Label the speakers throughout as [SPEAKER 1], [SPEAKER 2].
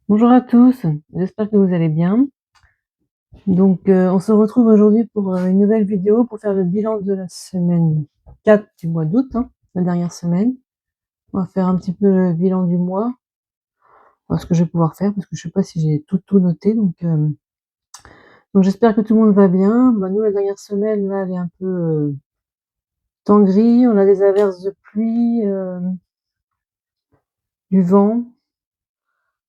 [SPEAKER 1] Bonjour à tous, j'espère que vous allez bien. On se retrouve aujourd'hui pour une nouvelle vidéo pour faire le bilan de la semaine 4 du mois d'août, la dernière semaine. On va faire un petit peu le bilan du mois, ce que je vais pouvoir faire parce que je sais pas si j'ai tout noté. Donc j'espère que tout le monde va bien. Nous, la dernière semaine, là, elle est un peu temps gris. On a des averses de pluie, du vent.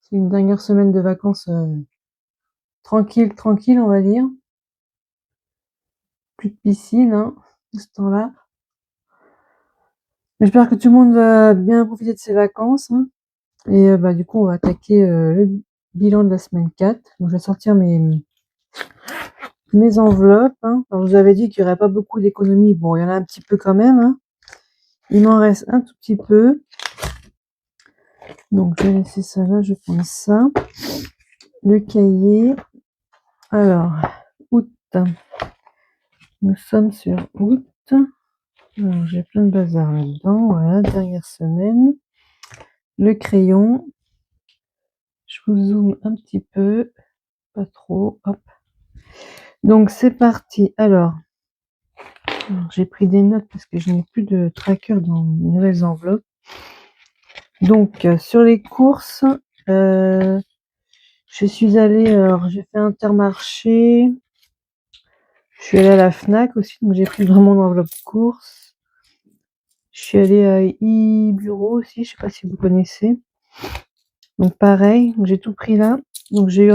[SPEAKER 1] C'est une dernière semaine de vacances tranquille, on va dire. Plus de piscine, de ce temps-là. J'espère que tout le monde va bien profiter de ses vacances, du coup, on va attaquer le bilan de la semaine 4. Donc, je vais sortir mes enveloppes. Alors, je vous avais dit qu'il n'y aurait pas beaucoup d'économies. Bon, il y en a un petit peu quand même. Il m'en reste un tout petit peu. Donc, je vais laisser ça là. Je prends ça. Le cahier. Alors, août. Nous sommes sur août. Alors, j'ai plein de bazar là-dedans. Voilà, dernière semaine. Le crayon. Je vous zoome un petit peu. Pas trop. Hop. Donc c'est parti. Alors, j'ai pris des notes parce que je n'ai plus de tracker dans mes nouvelles enveloppes. Donc sur les courses, je suis allée, alors j'ai fait Intermarché, je suis allée à la Fnac aussi, donc j'ai pris vraiment mon enveloppe courses. Je suis allée à e-bureau aussi, je sais pas si vous connaissez. Donc pareil, j'ai tout pris là. Donc j'ai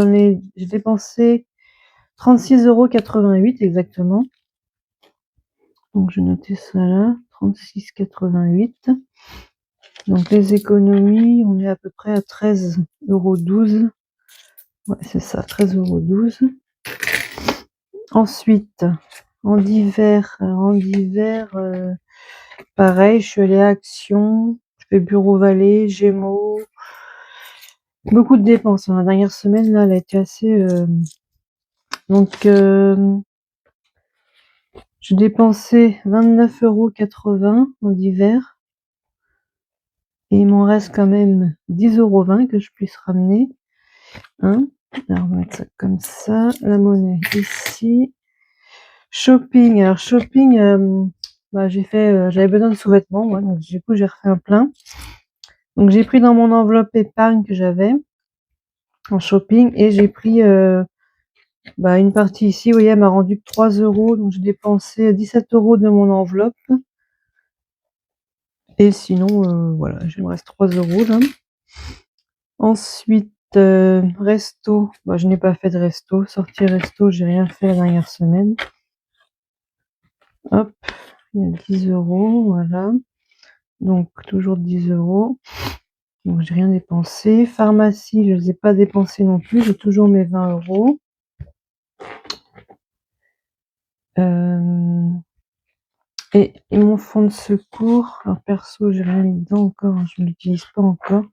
[SPEAKER 1] dépensé 36,88 € exactement. Donc je notais ça là, 36,88 €. Donc les économies, on est à peu près à 13,12 €. Ouais, c'est ça, 13,12 €. Ensuite, en divers, pareil, je suis allée à Action, je fais Bureau Vallée, Gémeaux. Beaucoup de dépenses. La dernière semaine, là, elle a été assez. Je dépensais 29,80 € en divers. Et il m'en reste quand même 10,20 € que je puisse ramener. Alors, on va mettre ça comme ça. La monnaie ici. Shopping. Alors, shopping, j'avais besoin de sous-vêtements, donc du coup, j'ai refait un plein. Donc, j'ai pris dans mon enveloppe épargne que j'avais en shopping et j'ai pris une partie ici. Vous voyez, elle m'a rendu que 3 €. Donc, j'ai dépensé 17 € de mon enveloppe. Et sinon, voilà, il me reste 3 € là. Ensuite, resto. Je n'ai pas fait de resto. Sortie resto, j'ai rien fait la dernière semaine. Hop, il y a 10 €, voilà. Donc, toujours 10 €. Donc, j'ai rien dépensé. Pharmacie, je ne les ai pas dépensés non plus. J'ai toujours mes 20 €. Et mon fonds de secours. Alors, perso, j'ai rien mis dedans encore. Je ne l'utilise pas encore.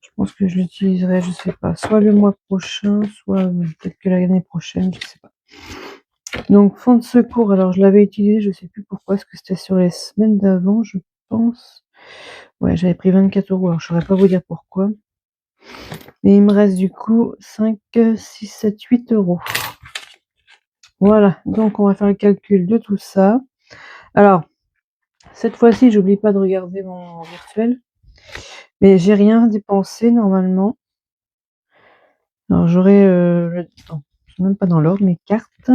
[SPEAKER 1] Je pense que je l'utiliserai, je sais pas, soit le mois prochain, soit peut-être que l'année prochaine, je sais pas. Donc, fonds de secours, alors je l'avais utilisé, je sais plus pourquoi, est-ce que c'était sur les semaines d'avant, je pense. Ouais, j'avais pris 24 €, alors je saurais pas vous dire pourquoi. Et il me reste du coup 5, 6, 7, 8 €. Voilà, donc on va faire le calcul de tout ça. Alors, cette fois-ci, j'oublie pas de regarder mon virtuel. Mais j'ai rien dépensé normalement. Alors j'aurai non, même pas dans l'ordre, mes cartes.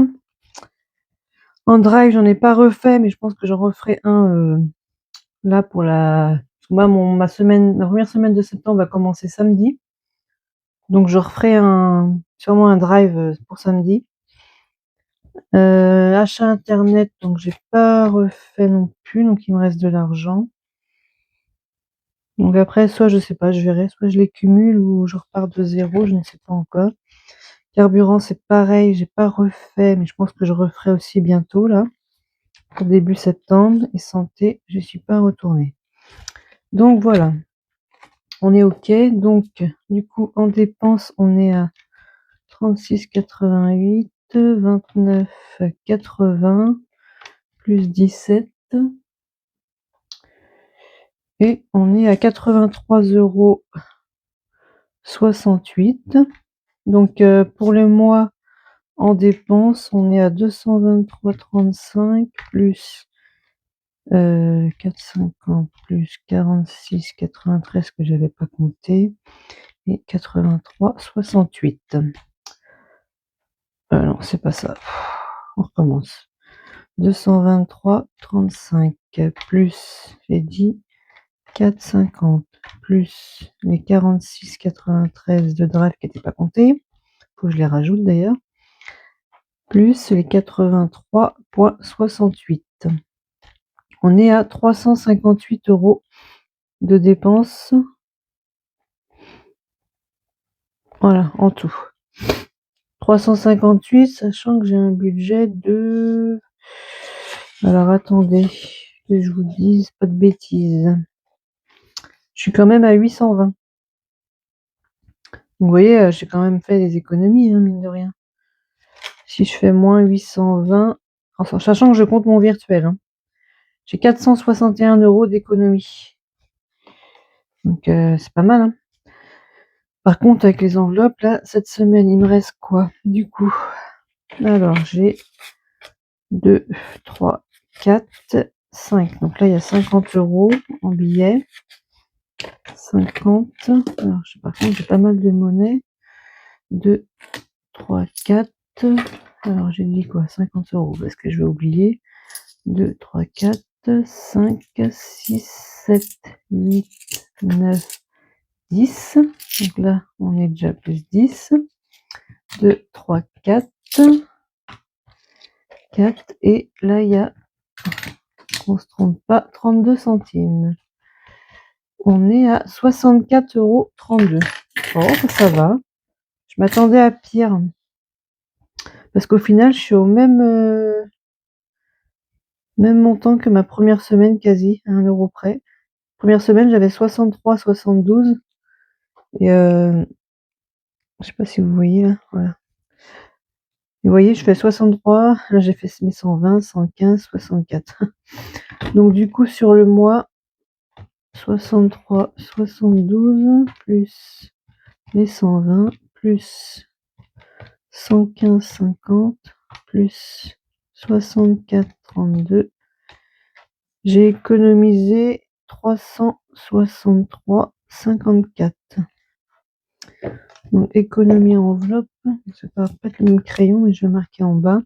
[SPEAKER 1] En drive, j'en ai pas refait, mais je pense que j'en referai un là pour moi, ma première semaine de septembre va commencer samedi. Donc je referai sûrement un drive pour samedi. Achat internet, donc j'ai pas refait non plus, donc il me reste de l'argent. Donc après, soit je sais pas, je verrai, soit je les cumule ou je repars de zéro, je ne sais pas encore. Carburant, c'est pareil, j'ai pas refait, mais je pense que je referai aussi bientôt là, au début septembre. Et santé, je suis pas retournée. Donc voilà, on est OK. Donc du coup, en dépenses, on est à 36,88, 29,80 plus 17. Et on est à 83,60 € 68. Donc, pour le mois en dépenses, on est à 223,35 plus 4,50 plus 46,93 que j'avais pas compté et 83,68. Non, c'est pas ça. On recommence. 223,35 plus, j'ai dit 4,50 plus les 46,93 de drive qui n'étaient pas comptés. Faut que je les rajoute d'ailleurs. Plus les 83,68. On est à 358 € de dépenses. Voilà, en tout. 358, sachant que j'ai un budget de... Alors, attendez, que je vous dise pas de bêtises. Je suis quand même à 820. Vous voyez, j'ai quand même fait des économies, hein, mine de rien. Si je fais moins 820, enfin, sachant que je compte mon virtuel, hein, j'ai 461 € d'économie. Donc, c'est pas mal, hein. Par contre, avec les enveloppes, là, cette semaine, il me reste quoi, du coup? Alors, j'ai 2, 3, 4, 5. Donc là, il y a 50 € en billets. 50. Alors, par contre, j'ai pas mal de monnaie. 2, 3, 4. Alors, j'ai dit quoi? 50 € parce que je vais oublier. 2, 3, 4, 5, 6, 7, 8, 9, 10. Donc là, on est déjà plus 10. 2, 3, 4. 4. Et là, il y a, on se trompe pas, 32 centimes. On est à 64,32 €. Oh, ça va. Je m'attendais à pire. Parce qu'au final, je suis au même montant que ma première semaine, quasi, à 1 € près. Première semaine, j'avais 63,72. Et je sais pas si vous voyez là. Voilà. Vous voyez, je fais 63. Là, j'ai fait mes 120, 115, 64. Donc, du coup, sur le mois, 63, 72, plus les 120, plus 115,50, plus 64,32. J'ai économisé 363,54. Donc, économie enveloppe. Ça va pas être le même crayon, mais je vais marquer en bas.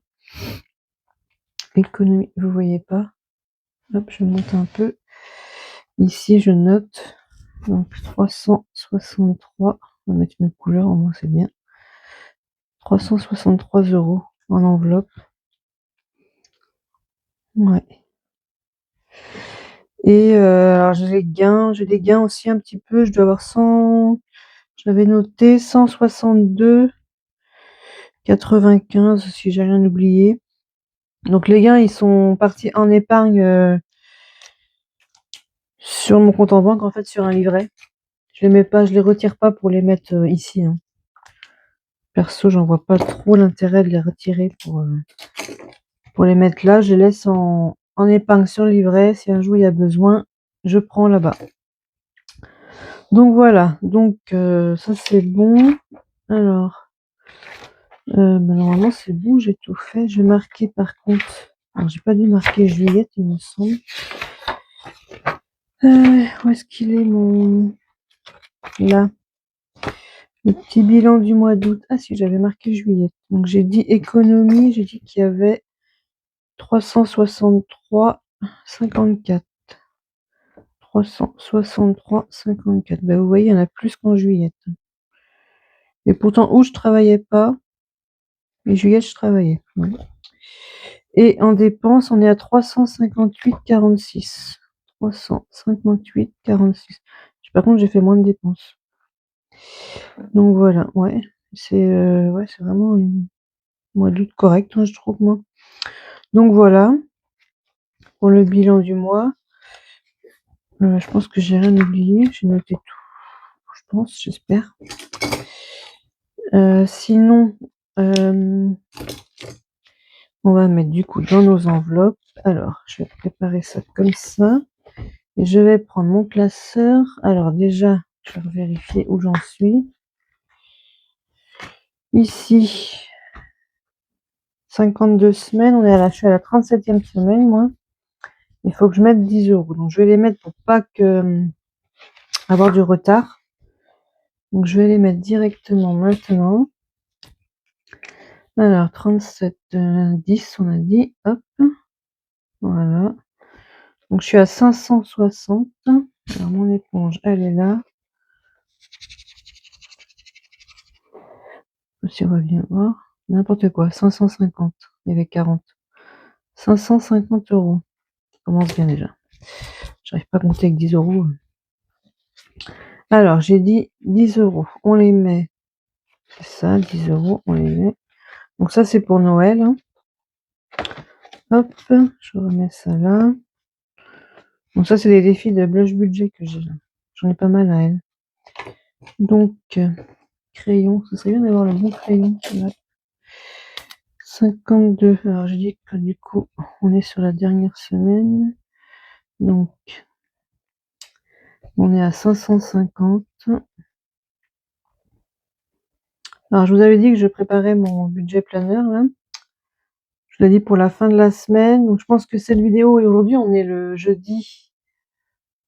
[SPEAKER 1] Économie, vous voyez pas. Hop, je monte un peu. Ici, je note. Donc, 363. On va mettre une couleur, au moins c'est bien. 363 € en enveloppe. Ouais. Et alors j'ai des gains aussi un petit peu. Je dois avoir 100. J'avais noté 162,95 si j'ai rien oublié. Donc les gains, ils sont partis en épargne sur mon compte en banque, en fait, sur un livret. Je les mets pas, je les retire pas pour les mettre ici, hein. Perso, j'en vois pas trop l'intérêt de les retirer pour les mettre là. Je les laisse en épargne sur le livret. Si un jour il y a besoin, je prends là-bas. Donc voilà, donc ça c'est bon. Alors, normalement c'est bon, j'ai tout fait. Je vais marquer par contre. Alors j'ai pas dû marquer Juliette, il me semble. Où est-ce qu'il est mon... Là. Le petit bilan du mois d'août. Ah si, j'avais marqué Juliette. Donc j'ai dit économie, j'ai dit qu'il y avait 363,54. 363,54. Ben, vous voyez, il y en a plus qu'en Juliette. Et pourtant, où je travaillais pas, et Juliette, je travaillais. Ouais. Et en dépenses, on est à 358,46. 358,46. Par contre, j'ai fait moins de dépenses. Donc voilà, ouais. C'est vraiment un mois d'août correct, hein, je trouve, moi. Donc voilà, pour le bilan du mois. Je pense que j'ai rien oublié. J'ai noté tout. Je pense, j'espère. Sinon, on va mettre du coup dans nos enveloppes. Alors, je vais préparer ça comme ça. Et je vais prendre mon classeur. Alors déjà, je vais vérifier où j'en suis. Ici, 52 semaines, je suis à la 37e semaine, moi. Il faut que je mette 10 euros. Donc, je vais les mettre pour pas avoir du retard. Donc, je vais les mettre directement maintenant. Alors, 37, 10, on a dit. Hop. Voilà. Donc, je suis à 560. Alors, mon éponge, elle est là. Si on va bien voir. N'importe quoi. 550. Il y avait 40. 550 euros. Ça commence bien déjà. J'arrive pas à compter avec 10 euros. Alors, j'ai dit 10 euros. On les met. C'est ça, 10 euros. On les met. Donc, ça, c'est pour Noël. Hein. Hop. Je remets ça là. Donc, ça, c'est les défis de blush budget que j'ai là. J'en ai pas mal à elle. Donc, crayon. Ce serait bien d'avoir le bon crayon. Là. 52. Alors, je dis que du coup, on est sur la dernière semaine. Donc, on est à 550. Alors, je vous avais dit que je préparais mon budget planeur, là. Je l'ai dit pour la fin de la semaine. Donc, je pense que cette vidéo, et aujourd'hui, on est le jeudi.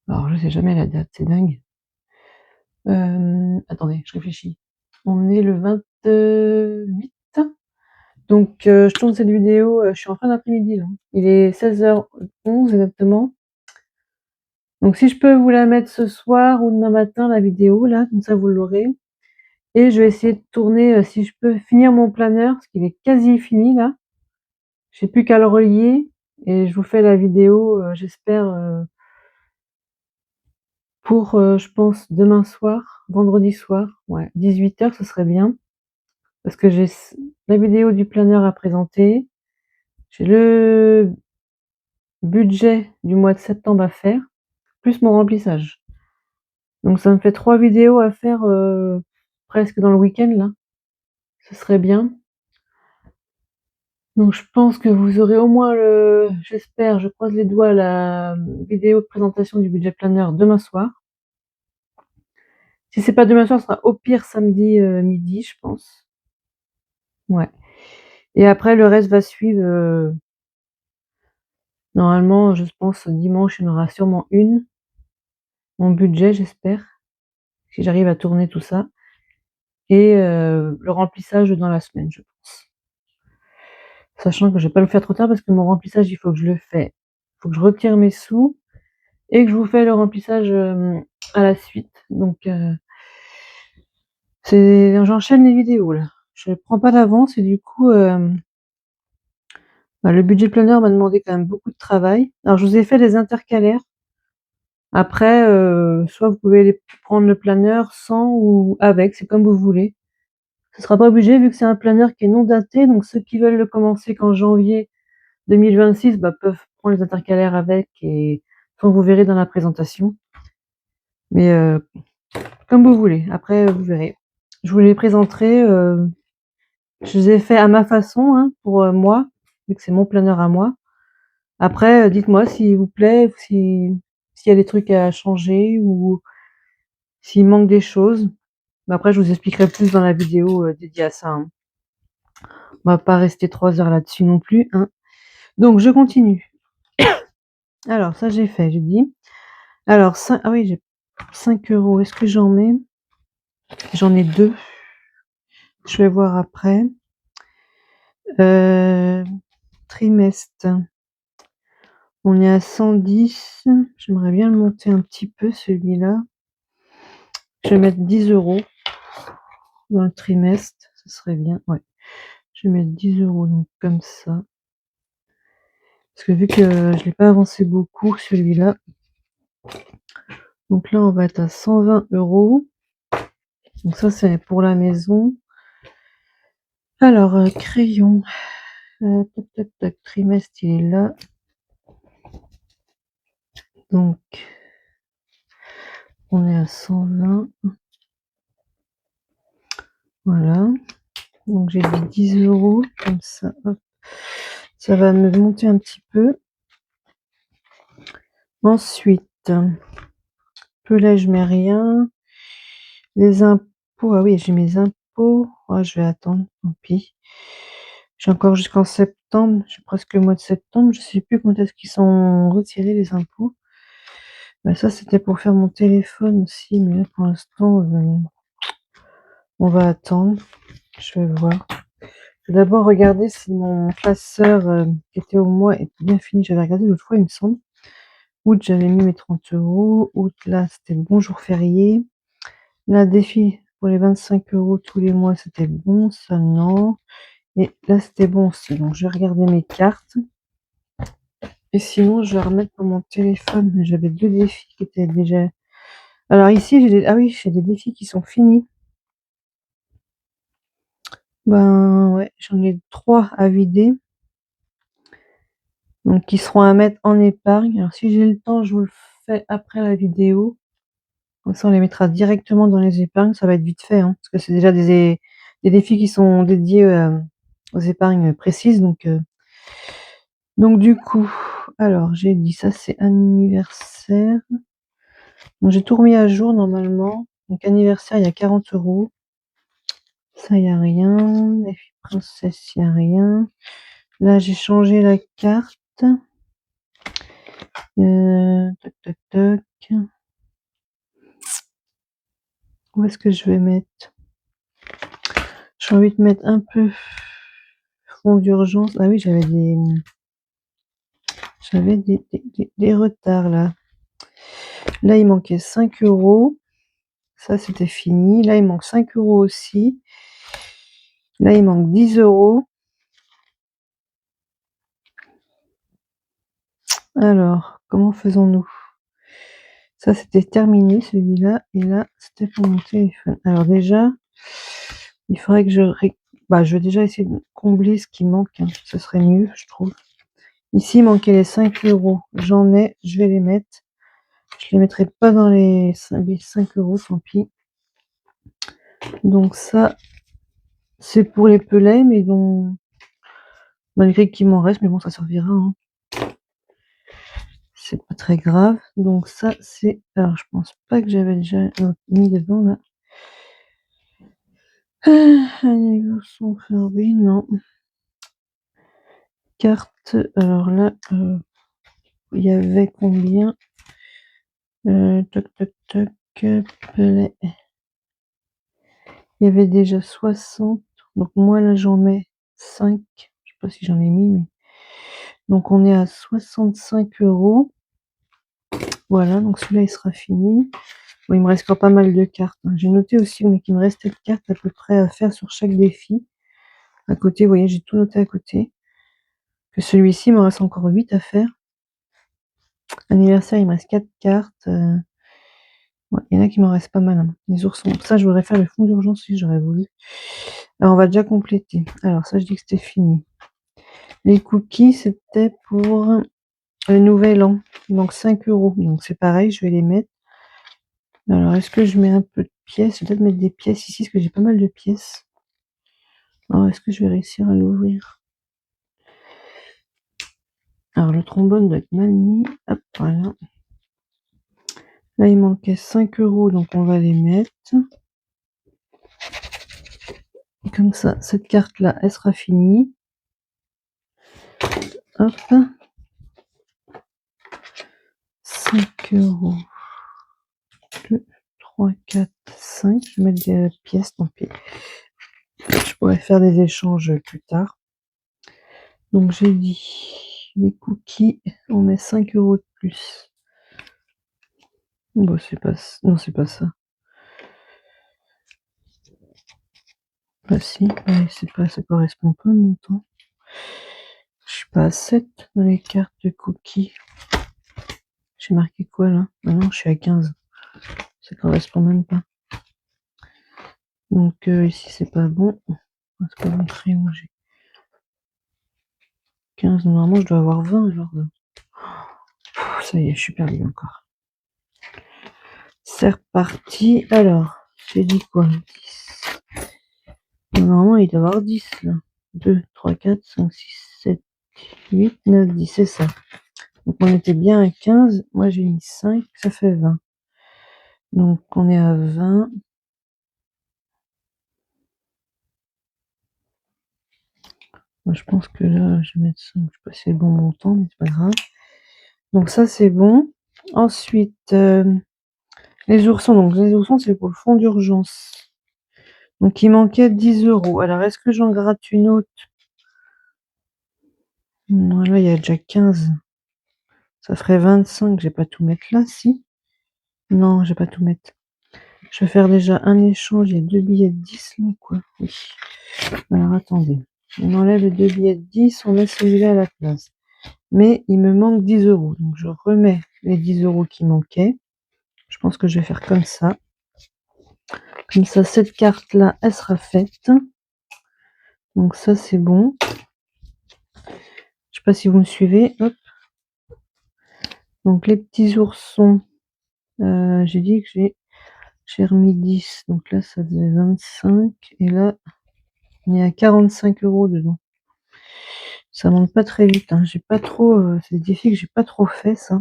[SPEAKER 1] Alors, je sais jamais la date, c'est dingue. Attendez, je réfléchis. On est le 28. Donc, je tourne cette vidéo, je suis en fin d'après-midi, là. Il est 16h11 exactement. Donc, si je peux vous la mettre ce soir ou demain matin, la vidéo, là, comme ça, vous l'aurez. Et je vais essayer de tourner, si je peux finir mon planeur, parce qu'il est quasi fini, là. J'ai plus qu'à le relier et je vous fais la vidéo, j'espère, pour, je pense, demain soir, vendredi soir. Ouais, 18h, ce serait bien. Parce que j'ai la vidéo du planeur à présenter. J'ai le budget du mois de septembre à faire, plus mon remplissage. Donc ça me fait 3 vidéos à faire presque dans le week-end là. Ce serait bien. Donc je pense que vous aurez au moins j'espère, je croise les doigts, la vidéo de présentation du budget planeur demain soir. Si c'est pas demain soir, ce sera au pire samedi midi, je pense. Ouais. Et après, le reste va suivre. Normalement, je pense dimanche, il y en aura sûrement une. Mon budget, j'espère. Si j'arrive à tourner tout ça. Et le remplissage dans la semaine, je pense. Sachant que je vais pas le faire trop tard parce que mon remplissage, il faut que je le fais. Il faut que je retire mes sous et que je vous fais le remplissage à la suite. Donc, j'enchaîne les vidéos là. Je ne prends pas d'avance et du coup, le budget planner m'a demandé quand même beaucoup de travail. Alors, je vous ai fait des intercalaires. Après, soit vous pouvez prendre le planeur sans ou avec, c'est comme vous voulez. Ce sera pas obligé vu que c'est un planeur qui est non daté, donc ceux qui veulent le commencer qu'en janvier 2026 peuvent prendre les intercalaires avec et vous verrez dans la présentation. Mais comme vous voulez, après vous verrez. Je vous les présenterai, je les ai fait à ma façon hein, pour moi, vu que c'est mon planeur à moi. Après, dites-moi s'il vous plaît, s'il y a des trucs à changer ou s'il manque des choses. Mais après, je vous expliquerai plus dans la vidéo dédiée à ça. Hein. On va pas rester 3 heures là-dessus non plus. Hein. Donc, je continue. Alors, ça, j'ai fait, j'ai dit. Alors, ah oui, j'ai 5 euros. Est-ce que j'en mets? J'en ai 2. Je vais voir après. Trimestre. On est à 110. J'aimerais bien le monter un petit peu, celui-là. Je vais mettre 10 euros dans le trimestre. Ce serait bien. Ouais. Je vais mettre 10 euros, donc comme ça. Parce que vu que je l'ai pas avancé beaucoup, celui-là. Donc là, on va être à 120 euros. Donc ça, c'est pour la maison. Alors, crayon. Tac, tac, tac. Trimestre, il est là. Donc, on est à 120. Voilà. Donc, j'ai dit 10 euros. Comme ça, hop. Ça va me monter un petit peu. Ensuite, peu là, je mets rien. Les impôts. Ah oui, j'ai mes impôts. impôts. Ouais, je vais attendre, tant pis. J'ai encore jusqu'en septembre, j'ai presque le mois de septembre. Je sais plus quand est-ce qu'ils sont retirés les impôts. Bah, ça, c'était pour faire mon téléphone aussi, mais là, pour l'instant, on va attendre. Je vais voir. Je vais d'abord regarder si mon classeur qui était au mois est bien fini. J'avais regardé l'autre fois, il me semble. Août, j'avais mis mes 30 €. Août, là, c'était le bon jour férié. Là, défi pour les 25 € tous les mois, c'était bon. Ça, non. Et là, c'était bon aussi. Donc, je vais regarder mes cartes. Et sinon, je vais remettre pour mon téléphone. J'avais 2 défis qui étaient déjà... Alors ici, ah oui, j'ai des défis qui sont finis. Ben ouais, j'en ai 3 à vider. Donc, qui seront à mettre en épargne. Alors, si j'ai le temps, je vous le fais après la vidéo. Comme ça, on les mettra directement dans les épargnes. Ça va être vite fait, hein, parce que c'est déjà des défis qui sont dédiés aux épargnes précises. Donc du coup, alors j'ai dit ça, c'est anniversaire. Donc j'ai tout remis à jour normalement. Donc anniversaire, il y a 40 €. Ça, il n'y a rien. Les filles princesses, il n'y a rien. Là, j'ai changé la carte. Toc, toc, toc. Où est-ce que je vais mettre? J'ai envie de mettre un peu fonds d'urgence. Ah oui, j'avais des retards là. Là, il manquait 5 €. Ça, c'était fini. Là, il manque 5 € aussi. Là, il manque 10 €. Alors, comment faisons-nous? Ça, c'était terminé, celui-là. Et là, c'était pour mon téléphone. Alors déjà, il faudrait que je vais déjà essayer de combler ce qui manque, hein. Ce serait mieux, je trouve. Ici, il manquait les 5 €. J'en ai, je vais les mettre. Je les mettrai pas dans les 5 €, tant pis. Donc ça, c'est pour les pelets, mais dont malgré qu'il m'en reste, mais bon, ça servira, hein. C'est pas très grave. Donc ça, c'est... Alors, je pense pas que j'avais déjà mis dedans, là. Anniversaire Furby, non. Carte, alors là, il y avait combien? Toc, toc, toc, pellet. Il y avait déjà 60. Donc moi, là, j'en mets 5. Je sais pas si j'en ai mis, mais... Donc on est à 65 €. Voilà, donc celui-là, il sera fini. Bon, il me reste encore pas mal de cartes, hein. J'ai noté aussi, mais qu'il me restait de cartes à peu près à faire sur chaque défi. À côté, vous voyez, j'ai tout noté à côté. Que celui-ci, il me reste encore 8 à faire. Anniversaire, il me reste 4 cartes. Ouais, il y en a qui m'en restent pas mal, hein. Les oursons. Ça, je voudrais faire le fond d'urgence si j'aurais voulu. Alors, on va déjà compléter. Alors, ça, je dis que c'était fini. Les cookies, c'était pour le nouvel an. Donc, 5 €. Donc, c'est pareil, je vais les mettre. Alors, est-ce que je mets un peu de pièces? Je vais peut-être mettre des pièces ici, parce que j'ai pas mal de pièces. Alors, est-ce que je vais réussir à l'ouvrir? Alors, le trombone doit être mal mis. Hop, voilà. Là, il manquait 5 €, donc on va les mettre. Comme ça, cette carte-là, elle sera finie. Hop. 5 €. 2, 3, 4, 5. Je vais mettre des pièces, tant pis. Je pourrais faire des échanges plus tard. Donc, j'ai dit les cookies, on met 5 € de plus. Bon, c'est pas... Non, c'est pas ça. Bah si, ouais, c'est pas... ça correspond pas au montant. Je suis pas à 7 dans les cartes de cookies. J'ai marqué quoi là? Ah non, je suis à 15. Ça correspond même pas. Donc ici c'est pas bon. Est-ce que mon crayon j'ai 15? Normalement je dois avoir 20 alors. Ça y est, je suis perdue encore. C'est reparti. Alors, j'ai dit quoi? 10. Normalement il doit y avoir 10 là. 2, 3, 4, 5, 6, 7, 8, 9, 10, c'est ça. Donc on était bien à 15. Moi j'ai mis 5, ça fait 20. Donc on est à 20. Moi, je pense que là, je vais mettre 5. Je sais pas si c'est le bon montant, mais c'est pas grave. Donc ça, c'est bon. Ensuite, les oursons. Donc les oursons, c'est pour le fonds d'urgence. Donc il manquait 10 euros. Alors, est-ce que j'en gratte une autre? Voilà, il y a déjà 15. Ça ferait 25. Je vais pas tout mettre là, si? Non, je vais pas tout mettre. Je vais faire déjà un échange. Il y a 2 billets de 10 là, quoi. Oui. Alors, attendez. On enlève les 2 billets de 10, on met celui-là à la place. Mais il me manque 10 euros. Donc, je remets les 10 euros qui manquaient. Je pense que je vais faire comme ça. Comme ça, cette carte-là, elle sera faite. Donc, ça, c'est bon. Je sais pas si vous me suivez. Hop. Donc, les petits oursons. J'ai dit que j'ai remis 10. Donc là, ça faisait 25. Et là, on est à 45 euros dedans. Ça monte pas très vite. Hein. J'ai pas trop. C'est des défis que j'ai pas trop fait, ça.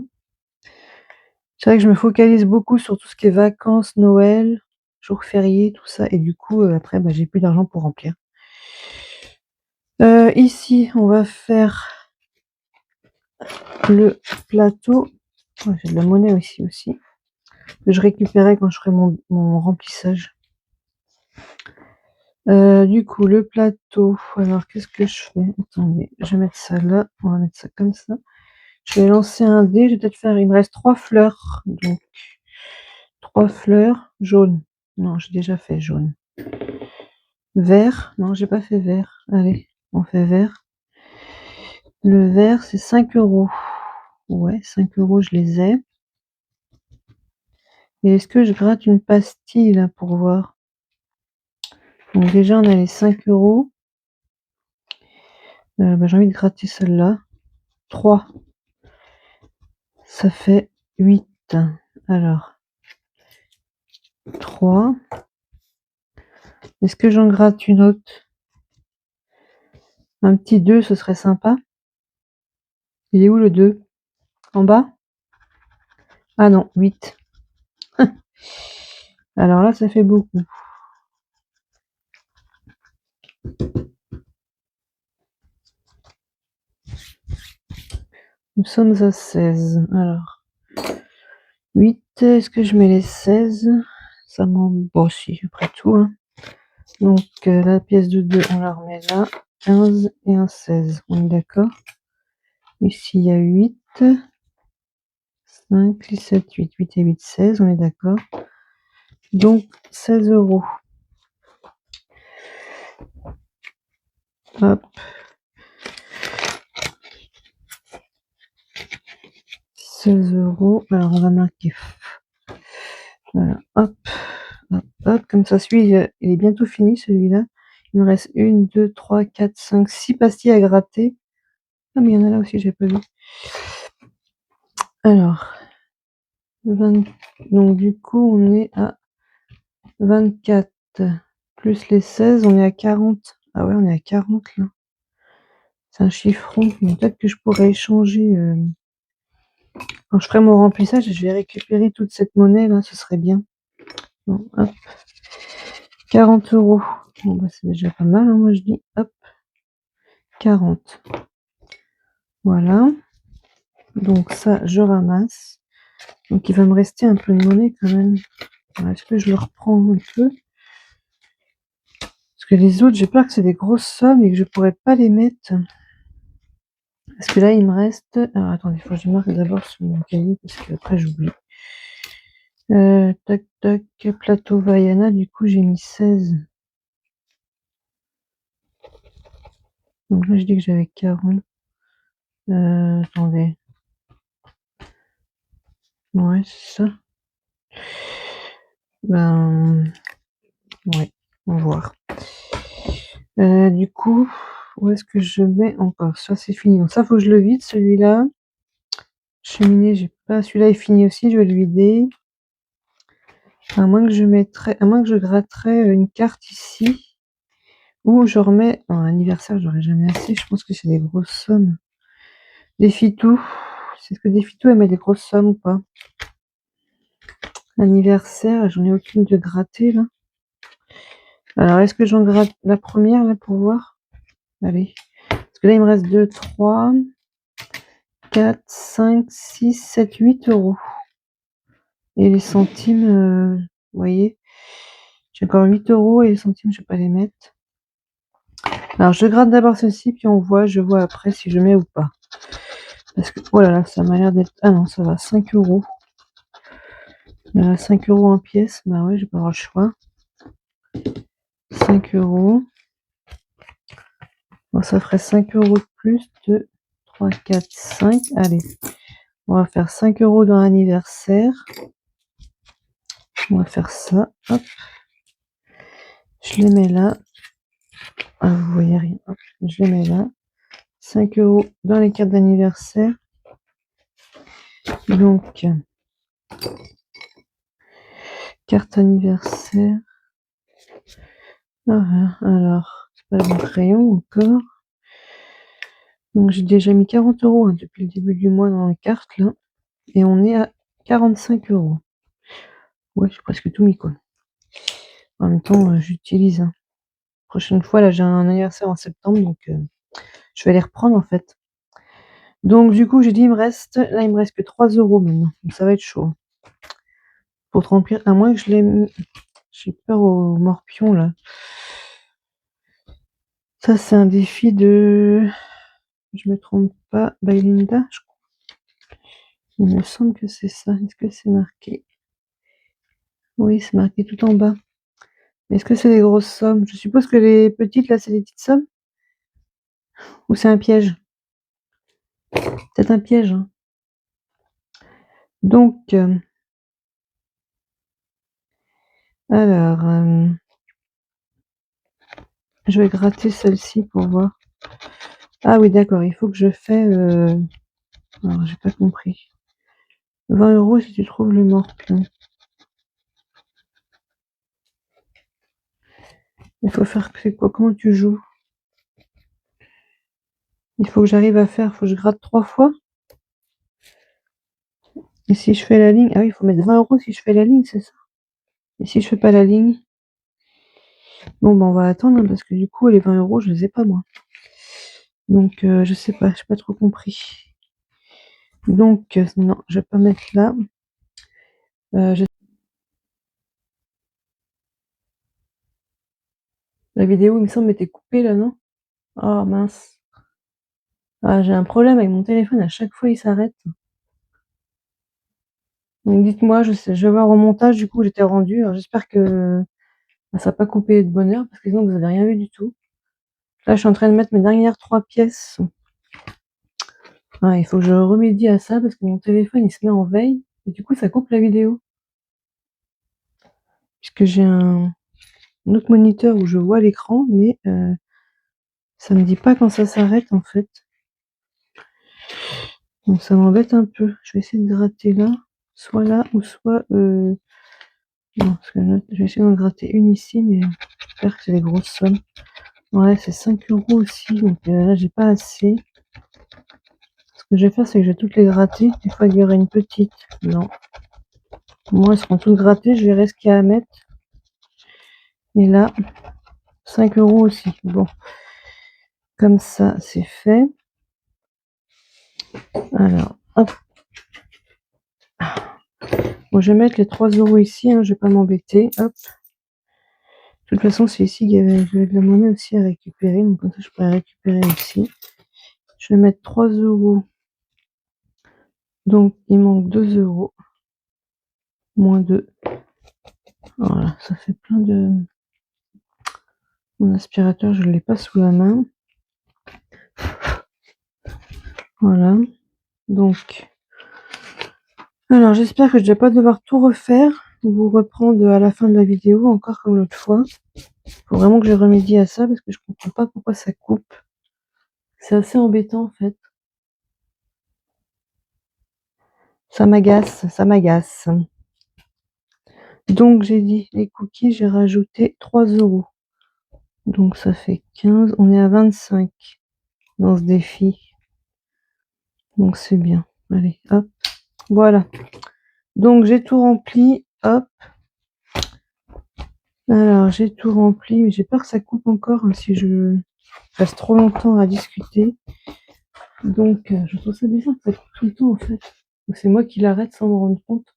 [SPEAKER 1] C'est vrai que je me focalise beaucoup sur tout ce qui est vacances, Noël, jours fériés, tout ça. Et du coup, après, bah, j'ai plus d'argent pour remplir. Ici, on va faire le plateau. Oh, j'ai de la monnaie aussi. Que je récupérais quand je ferai mon remplissage. Du coup, le plateau. Alors, qu'est-ce que je fais? Attendez, je vais mettre ça là. On va mettre ça comme ça. Je vais lancer un dé. Je vais peut-être faire. Il me reste 3 fleurs. Donc, 3 fleurs jaunes. Non, j'ai déjà fait jaune. Vert. Non, j'ai pas fait vert. Allez, on fait vert. Le vert, c'est 5 euros. Ouais, 5 euros, je les ai. Et est-ce que je gratte une pastille là pour voir? Donc déjà, on a les 5 euros. Bah, j'ai envie de gratter celle-là. 3. Ça fait 8. Alors, 3. Est-ce que j'en gratte une autre? Un petit 2, ce serait sympa. Il est où le 2? En bas? Ah non, 8. Alors là, ça fait beaucoup. Nous sommes à 16. Alors, 8. Est-ce que je mets les 16? Ça m'en... Bon, si, après tout. Hein. Donc, la pièce de 2, on la remet là. 15 et un 16. On est d'accord? Ici, il y a 8. 5, 6, 7, 8. 8 et 8, 16. On est d'accord? Donc, 16 euros. Hop. 16 euros. Alors, on va marquer. Voilà. Hop. Hop. Hop. Comme ça, celui, il est bientôt fini, celui-là. Il me reste 1, 2, 3, 4, 5, 6 pastilles à gratter. Ah, mais il y en a là aussi, j'ai pas vu. Alors. 20. Donc, du coup, on est à 24. Plus les 16, on est à 40. Ah ouais, on est à 40 là. C'est un chiffre rond. Peut-être que je pourrais échanger. Quand je ferai mon remplissage, je vais récupérer toute cette monnaie là, ce serait bien. Bon, hop. 40 euros. Bon, bah, c'est déjà pas mal, hein, moi je dis. Hop. 40. Voilà. Donc ça, je ramasse. Donc il va me rester un peu de monnaie quand même. Est-ce que je le reprends un peu? Parce que les autres, j'ai peur que c'est des grosses sommes et que je pourrais pas les mettre. Parce que là, il me reste... Alors, attendez, il faut que je marque d'abord sur mon cahier, parce que après j'oublie. Tac, tac, plateau Vaiana, du coup, j'ai mis 16. Donc là, je dis que j'avais 40. Attendez. Ouais, c'est ça. Ben... Ouais, on va voir. Du coup, où est-ce que je mets encore? Ça, c'est fini. Donc ça, faut que je le vide, celui-là. Cheminée, j'ai pas... Celui-là est fini aussi, je vais le vider. À moins que je mettrais... À moins que je gratterais une carte ici. Ou je remets... En anniversaire, j'aurais jamais assez. Je pense que c'est des grosses sommes. Défi-tout. C'est ce que Défi-tout, elle met des grosses sommes ou pas? Anniversaire, j'en ai aucune de gratter, là. Alors, est-ce que j'en gratte la première, là, pour voir? Allez. que là, il me reste 2, 3, 4, 5, 6, 7, 8 euros. Et les centimes, vous voyez, j'ai encore 8 euros et les centimes, je ne vais pas les mettre. Alors, je gratte d'abord ceci, puis je vois après si je mets ou pas. Parce que, oh là là, ça m'a l'air d'être... Ah non, ça va, 5 euros. 5 euros en pièces, bah ouais, j'ai pas le choix. 5 euros. Bon, ça ferait 5 euros de plus. 2, 3, 4, 5. Allez, on va faire 5 euros dans l'anniversaire. On va faire ça. Hop. Je les mets là. Ah, vous voyez rien. Hop. Je les mets là. 5 euros dans les cartes d'anniversaire. Donc, carte anniversaire. Ah, alors, c'est pas le bon crayon encore. Donc, j'ai déjà mis 40 euros depuis le début du mois dans les cartes là. Et on est à 45 euros. Ouais, j'ai presque tout mis quoi. En même temps, j'utilise. Prochaine fois, là, j'ai un anniversaire en septembre, donc je vais les reprendre en fait. Donc, du coup, j'ai dit, il me reste que 3 euros maintenant. Donc, ça va être chaud. Pour te remplir, à moins que je les. J'ai peur aux morpions là. Ça, c'est un défi de. Je me trompe pas. Bailinda, je crois. Il me semble que c'est ça. Est-ce que c'est marqué? Oui, c'est marqué tout en bas. Est-ce que c'est des grosses sommes? Je suppose que les petites, là, c'est des petites sommes? Ou c'est un piège? Peut-être un piège, hein. Donc, alors, je vais gratter celle-ci pour voir. Ah oui, d'accord, il faut que je fais... Alors, j'ai pas compris. 20 euros si tu trouves le morpion. Il faut faire... C'est quoi? Comment tu joues? Il faut que j'arrive à faire... Faut que je gratte 3 fois? Et si je fais la ligne... Ah oui, il faut mettre 20 euros si je fais la ligne, c'est ça? Et si je fais pas la ligne? Bon, ben on va attendre, hein, parce que du coup, les 20 euros, je les ai pas, moi. Donc, je sais pas, j'ai pas trop compris. Donc, non, je vais pas mettre là. La vidéo, il me semble, était coupée, là, non? Oh, mince. Ah, j'ai un problème avec mon téléphone, à chaque fois, il s'arrête. Donc, dites-moi, je vais voir au montage, du coup, j'étais rendu. Alors, j'espère que ça n'a pas coupé de bonne heure, parce que sinon, vous n'avez rien vu du tout. Là, je suis en train de mettre mes dernières 3 pièces. Ah, il faut que je remédie à ça, parce que mon téléphone, il se met en veille, et du coup, ça coupe la vidéo. Puisque j'ai un autre moniteur où je vois l'écran, mais ça me dit pas quand ça s'arrête, en fait. Donc, ça m'embête un peu. Je vais essayer de gratter là, soit là, ou soit... Non, parce que je vais essayer d'en gratter une ici, mais j'espère que c'est des grosses sommes. Ouais, c'est 5 euros aussi, donc là, j'ai pas assez. Ce que je vais faire, c'est que je vais toutes les gratter. Des fois, il y aura une petite. Non. Moi, elles seront toutes grattées, je verrai ce qu'il y a à mettre. Et là, 5 euros aussi. Bon. Comme ça, c'est fait. Alors, hop. Bon, je vais mettre les 3 euros ici, hein, je vais pas m'embêter. Hop. De toute façon, c'est ici qu'il y avait de la monnaie aussi à récupérer. Donc, comme ça, je pourrais récupérer ici. Je vais mettre 3 euros. Donc, il manque 2 euros. Moins 2. Voilà, ça fait plein de... Mon aspirateur, je ne l'ai pas sous la main. Voilà. Donc, alors j'espère que je ne vais pas devoir tout refaire, vous reprendre à la fin de la vidéo, encore comme l'autre fois. Il faut vraiment que je remédie à ça, parce que je ne comprends pas pourquoi ça coupe. C'est assez embêtant, en fait. Ça m'agace, ça m'agace. Donc, j'ai dit, les cookies, j'ai rajouté 3 euros. Donc, ça fait 15. On est à 25 dans ce défi. Donc, c'est bien. Allez, hop. Voilà. Donc, j'ai tout rempli. Hop. Alors, j'ai tout rempli, mais j'ai peur que ça coupe encore, hein, si je... Je reste trop longtemps à discuter. Donc, je trouve ça bizarre que ça coupe tout le temps, en fait. Donc, c'est moi qui l'arrête sans me rendre compte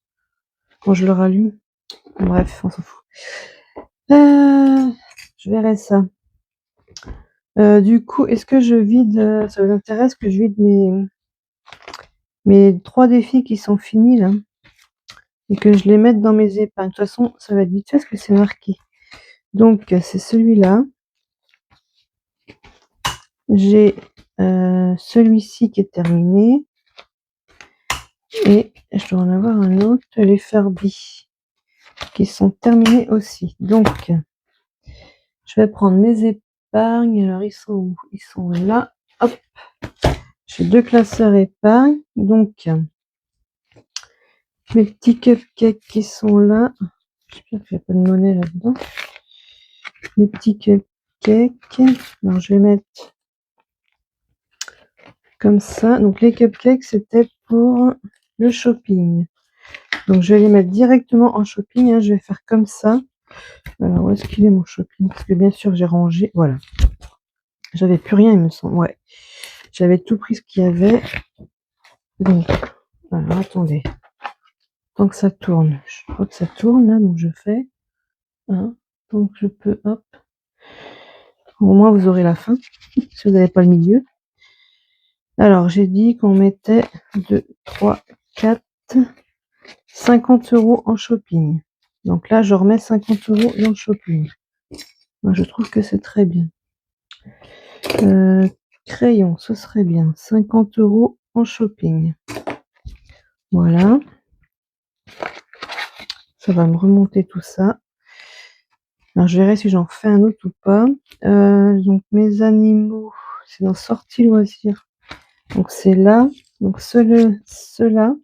[SPEAKER 1] quand je le rallume. Bref, on s'en fout. Je verrai ça. Du coup, est-ce que je vide, ça vous intéresse que je vide mes 3 défis qui sont finis, là, et que je les mette dans mes épargnes. De toute façon, ça va être vite fait parce que c'est marqué. Donc, c'est celui-là. J'ai celui-ci qui est terminé. Et je dois en avoir un autre, les Furby, qui sont terminés aussi. Donc, je vais prendre mes épargnes. Alors, ils sont où? Ils sont là. Hop. J'ai 2 classeurs épargne. Donc, mes petits cupcakes qui sont là. J'espère qu'il n'y a pas de monnaie là-dedans. Les petits cupcakes. Alors, je vais mettre comme ça. Donc, les cupcakes, c'était pour le shopping. Donc, je vais les mettre directement en shopping. Hein. Je vais faire comme ça. Alors, où est-ce qu'il est mon shopping? Parce que bien sûr, j'ai rangé. Voilà. J'avais plus rien, il me semble. Ouais. J'avais tout pris ce qu'il y avait. Donc, alors, attendez. Tant que ça tourne. Je crois que ça tourne, là. Donc, je fais. Hein, donc, je peux, hop. Au moins, vous aurez la fin. Si vous n'avez pas le milieu. Alors, j'ai dit qu'on mettait 2, 3, 4, 50 € en shopping. Donc là, je remets 50 € dans le shopping. Moi, je trouve que c'est très bien. Crayon, ce serait bien. 50 € en shopping. Voilà. Ça va me remonter tout ça. Alors, je verrai si j'en fais un autre ou pas. Donc, mes animaux, c'est dans sortie loisirs. Donc, c'est là. Donc, ceux-là.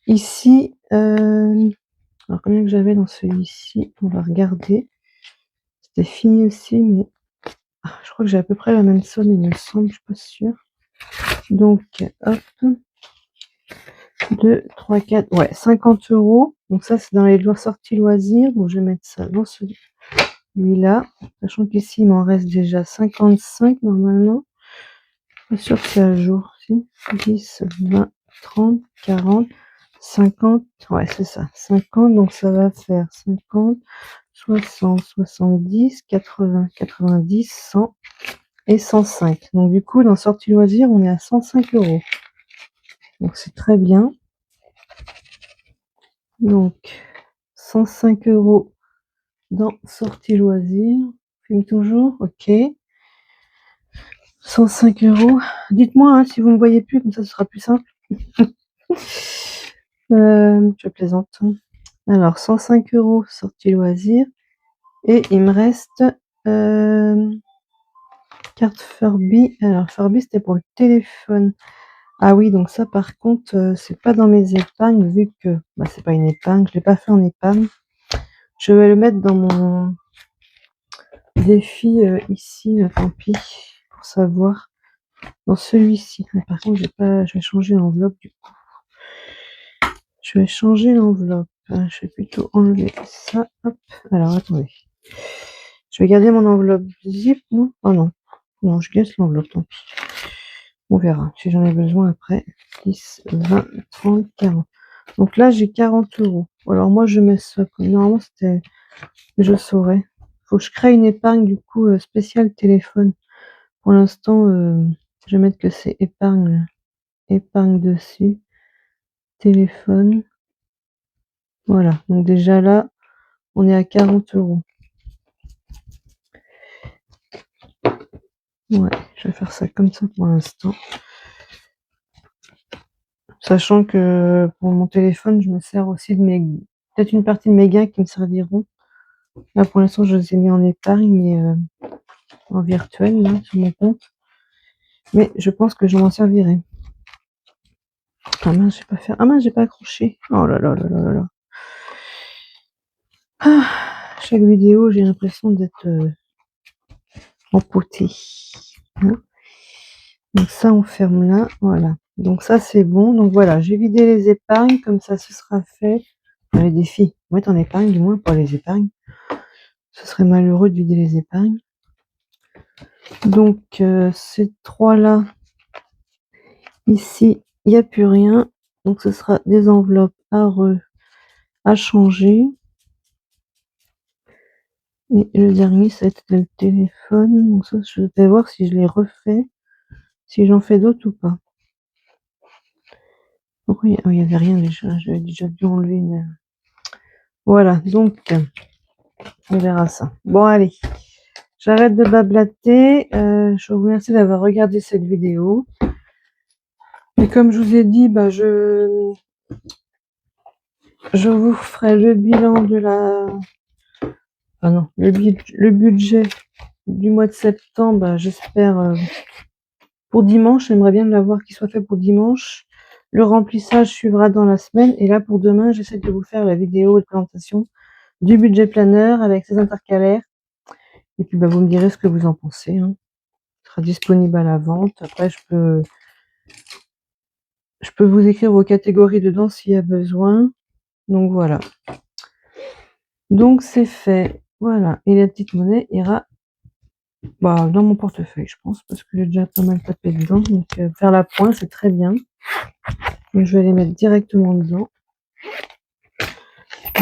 [SPEAKER 1] Ici, alors combien que j'avais dans celui-ci? On va regarder. C'était fini aussi, mais je crois que j'ai à peu près la même somme, il me semble, je suis pas sûre. Donc, hop. 2, 3, 4, ouais, 50 €. Donc ça, c'est dans les sorties loisirs. Donc je vais mettre ça dans celui-là. Sachant qu'ici, il m'en reste déjà 55 normalement. Pas sûr que c'est à jour. Si. 10, 20, 30, 40, 50. Ouais, c'est ça. 50. Donc ça va faire 50, 60, 70, 80, 90, 100 et 105. Donc du coup, dans sortie loisirs, on est à 105 €. Donc c'est très bien. Donc 105 € dans sortie loisirs. Filme toujours, ok. 105 €. Dites-moi hein, si vous ne me voyez plus, comme ça ce sera plus simple. Je plaisante. Alors 105 € sortie loisirs. Et il me reste carte Furby. Alors Furby c'était pour le téléphone. Ah oui, donc ça par contre, c'est pas dans mes épargnes, vu que c'est pas une épargne, je l'ai pas fait en épargne. Je vais le mettre dans mon défi ici, tant pis, pour savoir. Dans celui-ci. Par contre, je vais changer l'enveloppe du coup. Je vais changer l'enveloppe. Je vais plutôt enlever ça. Hop. Alors attendez. Je vais garder mon enveloppe zip, non? Oh non. Non, je laisse l'enveloppe, tant pis. On verra si j'en ai besoin après. 10, 20, 30, 40. Donc là, j'ai 40 €. Alors moi, je mets ça. Normalement, c'était. Je saurais. Faut que je crée une épargne du coup spéciale téléphone. Pour l'instant, je vais mettre que c'est épargne dessus. Téléphone. Voilà. Donc déjà là, on est à 40 €. Ouais, je vais faire ça comme ça pour l'instant. Sachant que pour mon téléphone, je me sers aussi de peut-être une partie de mes gains qui me serviront. Là, pour l'instant, je les ai mis en épargne, mais en virtuel, là, sur mon compte. Mais je pense que je m'en servirai. Ah mince, j'ai pas accroché. Oh là là là là là là. Chaque vidéo, j'ai l'impression d'être empotée. Hein. Donc ça, on ferme là. Voilà. Donc ça, c'est bon. Donc voilà, j'ai vidé les épargnes. Comme ça, ce sera fait. Enfin, les défis. Mettre en épargne, du moins, pas les épargnes. Ce serait malheureux de vider les épargnes. Donc, ces trois-là, ici, il n'y a plus rien. Donc, ce sera des enveloppes à changer. Et le dernier, ça va être le téléphone. Donc, ça, je vais voir si je les refais, si j'en fais d'autres ou pas. Pourquoi il n'y avait rien déjà? J'avais déjà dû enlever une. Voilà, donc, on verra ça. Bon, allez. J'arrête de blablater. Je vous remercie d'avoir regardé cette vidéo. Et comme je vous ai dit, bah, je vous ferai le bilan de la... Ah non, le budget du mois de septembre, bah, j'espère pour dimanche. J'aimerais bien l'avoir qu'il soit fait pour dimanche. Le remplissage suivra dans la semaine. Et là, pour demain, j'essaie de vous faire la vidéo de présentation du budget planeur avec ses intercalaires. Et puis, bah, vous me direz ce que vous en pensez, hein. Il sera disponible à la vente. Après, je peux vous écrire vos catégories dedans s'il y a besoin. Donc, voilà. Donc, c'est fait. Voilà. Et la petite monnaie ira dans mon portefeuille, je pense, parce que j'ai déjà pas mal tapé dedans. Donc, faire la pointe, c'est très bien. Donc, je vais les mettre directement dedans.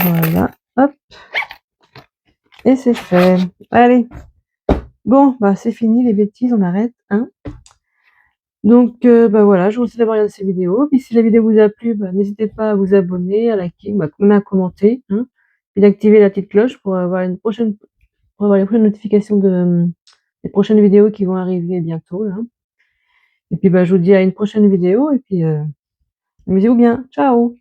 [SPEAKER 1] Voilà. Hop. Et c'est fait. Allez. Bon, bah, c'est fini, les bêtises, on arrête, hein. Donc, voilà, je vous remercie d'avoir regardé cette vidéo. Puis, si la vidéo vous a plu, n'hésitez pas à vous abonner, à liker, même à commenter, hein. Puis d'activer la petite cloche pour avoir les prochaines notifications des prochaines vidéos qui vont arriver bientôt, là. Et puis, je vous dis à une prochaine vidéo. Et puis, amusez-vous bien. Ciao!